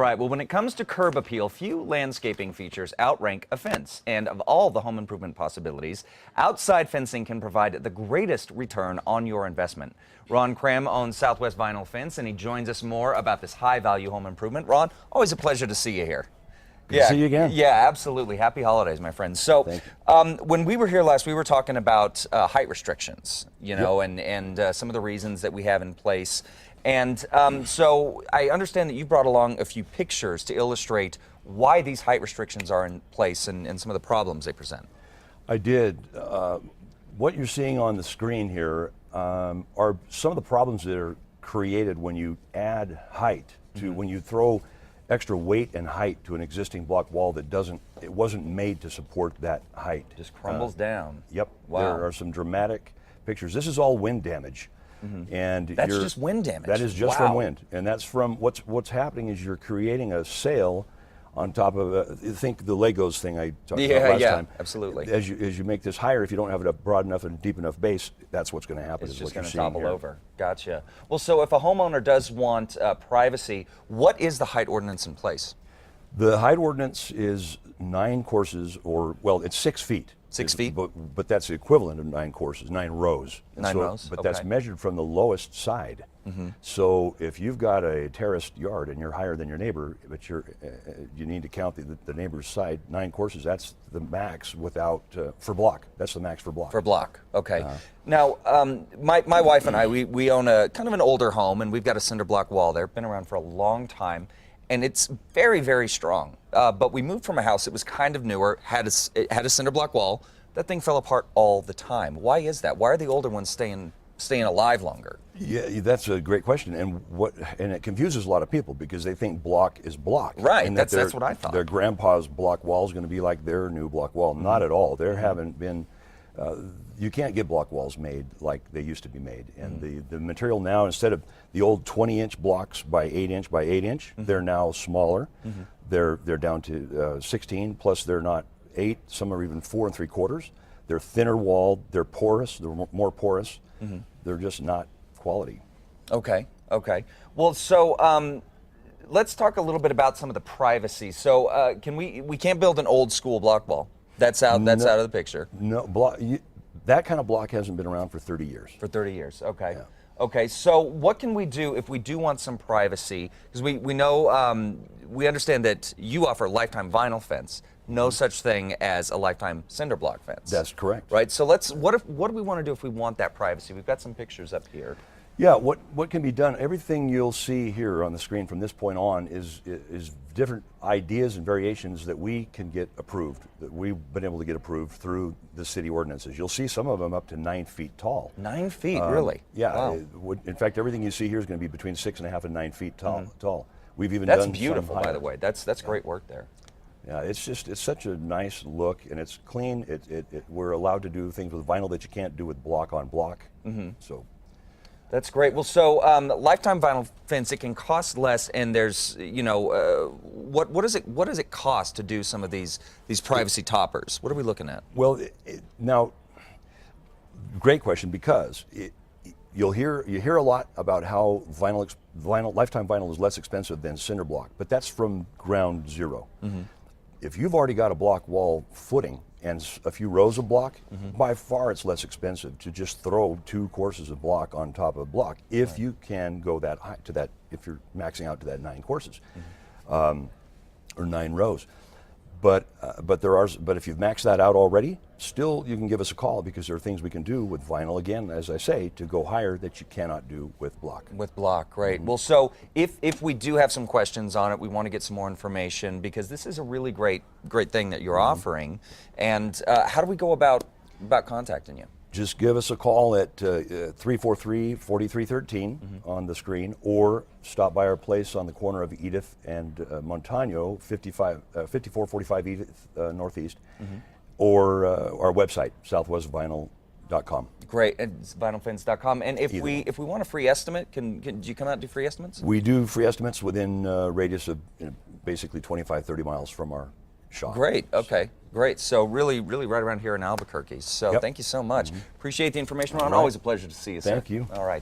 right, well, when it comes to curb appeal, few landscaping features outrank a fence. And of all the home improvement possibilities, outside fencing can provide the greatest return on your investment. Ron Cram owns Southwest Vinyl Fence, and he joins us more about this high-value home improvement. Ron, always a pleasure to see you here. Good to see you again. Yeah, absolutely. Happy holidays, my friend. So, when we were here last, we were talking about height restrictions, you know, and some of the reasons that we have in place. And so I understand that you brought along a few pictures to illustrate why these height restrictions are in place and some of the problems they present. I did. What you're seeing on the screen here are some of the problems that are created when you add height to when you throw extra weight and height to an existing block wall that wasn't made to support that height. Just crumbles down. Yep. Wow. There are some dramatic pictures. This is all wind damage. And that's just wind damage. That is just from wind, and that's from what's happening is you're creating a sail on top of think the Legos thing I talked about last time. Absolutely. As you make this higher, if you don't have a broad enough and deep enough base, that's what's going to happen. It's is just what going you're to seeing topple here. over. Gotcha. Well, so if a homeowner does want privacy, what is the height ordinance in place? The height ordinance is 9 courses, or well, it's 6 feet. 6 feet? But that's the equivalent of 9 courses, 9 rows. Rows. But that's measured from the lowest side. So if you've got a terraced yard and you're higher than your neighbor, but you need to count the neighbor's side, 9 courses. That's the max without for block. That's the max for block. For block. Okay. Now, my wife and I, we own a kind of an older home, and we've got a cinder block wall there. Been around for a long time. And it's very, very strong. But we moved from a house that was kind of newer, it had a cinder block wall. That thing fell apart all the time. Why is that? Why are the older ones staying alive longer? Yeah, that's a great question, and it confuses a lot of people because they think block is block. Right, and that's what I thought. Their grandpa's block wall is going to be like their new block wall. Not at all. There haven't been. You can't get block walls made like they used to be made, and the material now, instead of the old 20-inch blocks by 8-inch by 8-inch, they're now smaller. They're down to 16. Plus, they're not 8. Some are even 4 3/4. They're thinner walled. They're porous. They're more porous. They're just not quality. Okay. Okay. Well, so let's talk a little bit about some of the privacy. So we can't build an old school block wall. That's out. That's out of the picture. No, that kind of block hasn't been around for 30 years. For 30 years. Okay. Yeah. Okay. So what can we do if we do want some privacy? Because we know we understand that you offer lifetime vinyl fence. No such thing as a lifetime cinder block fence. That's correct. Right. So what do we want to do if we want that privacy? We've got some pictures up here. Yeah, what can be done? Everything you'll see here on the screen from this point on is different ideas and variations that we can get approved, that we've been able to get approved through the city ordinances. You'll see some of them up to 9 feet tall. 9 feet, really? Yeah. Wow. In fact, everything you see here is going to be between 6.5 and 9 feet tall. We've even That's done beautiful, some by the way. That's great work there. Yeah, it's such a nice look, and it's clean. We're allowed to do things with vinyl that you can't do with block on block. So. That's great. Well, so lifetime vinyl fence, it can cost less, and there's, what does it cost to do some of these privacy toppers? What are we looking at? Well, now, great question, because you hear a lot about how lifetime vinyl is less expensive than cinder block, but that's from ground zero. If you've already got a block wall footing and a few rows of block, by far it's less expensive to just throw 2 courses of block on top of block if you can go that high to that, if you're maxing out to that 9 courses or 9 rows. But if you've maxed that out already, still you can give us a call, because there are things we can do with vinyl, again, as I say, to go higher that you cannot do with block. With block, great. Well, so if we do have some questions on it, we want to get some more information, because this is a really great thing that you're offering. And how do we go about contacting you? Just give us a call at 343-4313 on the screen, or stop by our place on the corner of Edith and Montano, 5445 Edith Northeast, or our website, southwestvinyl.com. Great, and it's vinylfence.com. And if we want a free estimate, do you come out and do free estimates? We do free estimates within a radius of basically 25-30 miles from our shop. Great. Okay. Great. So really right around here in Albuquerque. So thank you so much. Appreciate the information, Ron. Always a pleasure to see you, sir. Thank you. All right.